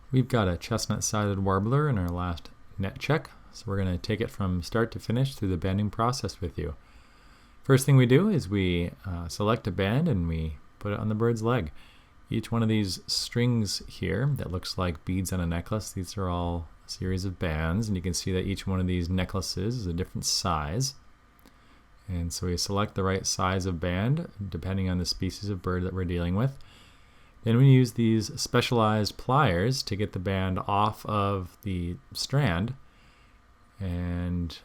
We've got a chestnut-sided warbler in our last net check, so we're going to take it from start to finish through the banding process with you. First thing we do is we select a band and we put it on the bird's leg. Each one of these strings here that looks like beads on a necklace, these are all a series of bands, and you can see that each one of these necklaces is a different size. And so we select the right size of band depending on the species of bird that we're dealing with. Then we use these specialized pliers to get the band off of the strand, and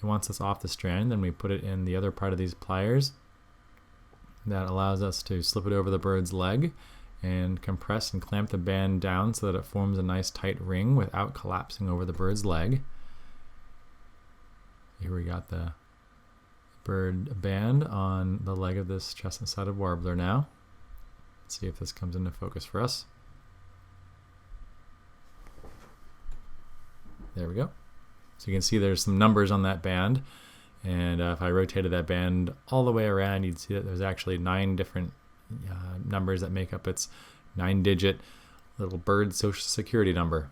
once it's off the strand, then we put it in the other part of these pliers. That allows us to slip it over the bird's leg and compress and clamp the band down so that it forms a nice tight ring without collapsing over the bird's leg. Here we got the bird band on the leg of this chestnut-sided warbler now. Let's see if this comes into focus for us. There we go. So you can see there's some numbers on that band, and if I rotated that band all the way around, you'd see that there's actually 9 different numbers that make up its 9-digit little bird social security number.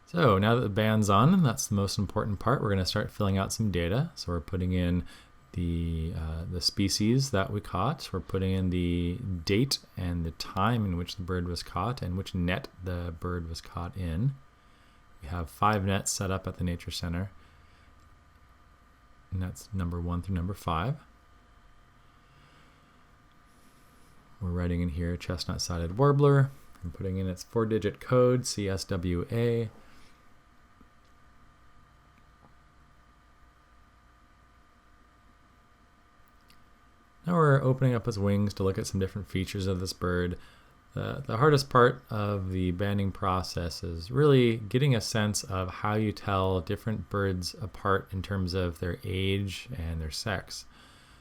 So now that the band's on, and that's the most important part, we're going to start filling out some data. So we're putting in the species that we caught. We're putting in the date and the time in which the bird was caught and which net the bird was caught in. We have 5 nets set up at the Nature Center, and that's number 1 through number 5. We're writing in here chestnut-sided warbler and putting in its 4-digit code, CSWA. Now we're opening up its wings to look at some different features of this bird. The hardest part of the banding process is really getting a sense of how you tell different birds apart in terms of their age and their sex.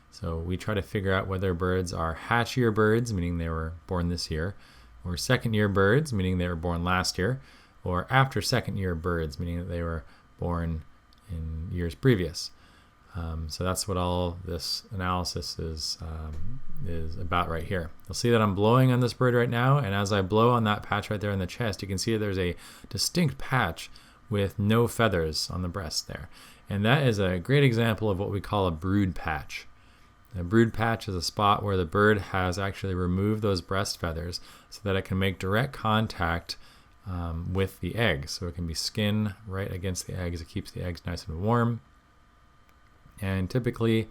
So we try to figure out whether birds are hatch-year birds, meaning they were born this year, or second-year birds, meaning they were born last year, or after second-year birds, meaning that they were born in years previous. So that's what all this analysis is about right here. You'll see that I'm blowing on this bird right now, and as I blow on that patch right there in the chest, you can see that there's a distinct patch with no feathers on the breast there. And that is a great example of what we call a brood patch. A brood patch is a spot where the bird has actually removed those breast feathers so that it can make direct contact with the eggs. So it can be skin right against the eggs. It keeps the eggs nice and warm. And typically,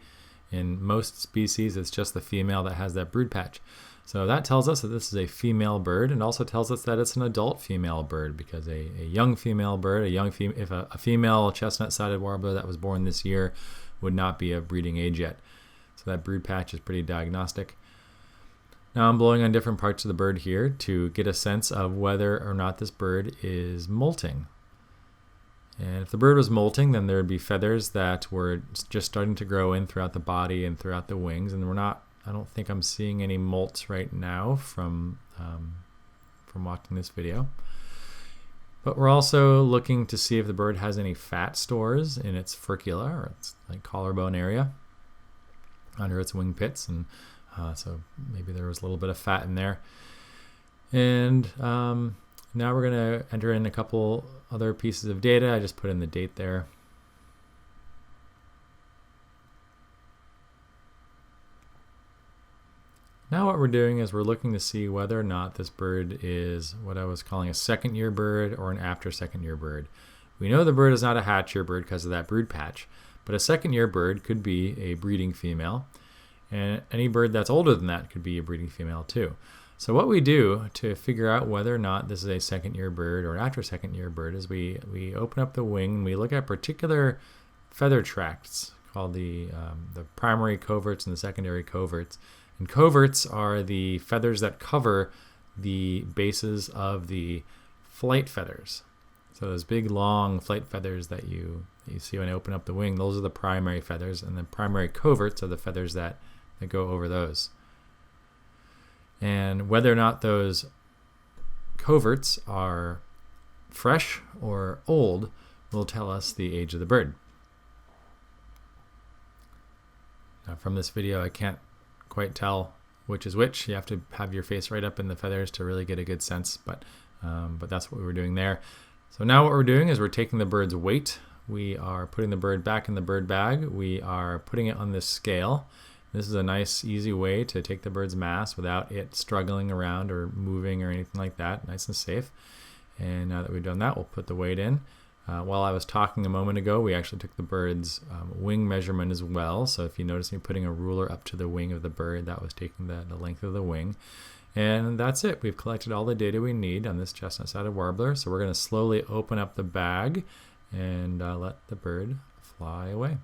in most species, it's just the female that has that brood patch. So that tells us that this is a female bird, and also tells us that it's an adult female bird, because a young female bird, if a female chestnut-sided warbler that was born this year would not be of breeding age yet. So that brood patch is pretty diagnostic. Now I'm blowing on different parts of the bird here to get a sense of whether or not this bird is molting. And if the bird was molting, then there would be feathers that were just starting to grow in throughout the body and throughout the wings. And I don't think I'm seeing any molts right now from watching this video. But we're also looking to see if the bird has any fat stores in its furcula, or its like collarbone area, under its wing pits. And so maybe there was a little bit of fat in there. And now we're going to enter in a couple other pieces of data. I just put in the date there. Now what we're doing is we're looking to see whether or not this bird is what I was calling a second-year bird or an after second-year bird. We know the bird is not a hatch-year bird because of that brood patch, but a second-year bird could be a breeding female, and any bird that's older than that could be a breeding female too. So what we do to figure out whether or not this is a second-year bird or an after second-year bird is we open up the wing and we look at particular feather tracts called the primary coverts and the secondary coverts. And coverts are the feathers that cover the bases of the flight feathers. So those big long flight feathers that you see when I open up the wing, those are the primary feathers, and the primary coverts are the feathers that go over those. And whether or not those coverts are fresh or old will tell us the age of the bird. Now from this video, I can't quite tell which is which. You have to have your face right up in the feathers to really get a good sense, but that's what we were doing there. So now what we're doing is we're taking the bird's weight. We are putting the bird back in the bird bag. We are putting it on this scale. This is a nice, easy way to take the bird's mass without it struggling around or moving or anything like that. Nice and safe. And now that we've done that, we'll put the weight in. While I was talking a moment ago, we actually took the bird's wing measurement as well. So if you notice me putting a ruler up to the wing of the bird, that was taking the length of the wing. And that's it. We've collected all the data we need on this chestnut-sided warbler. So we're going to slowly open up the bag and let the bird fly away.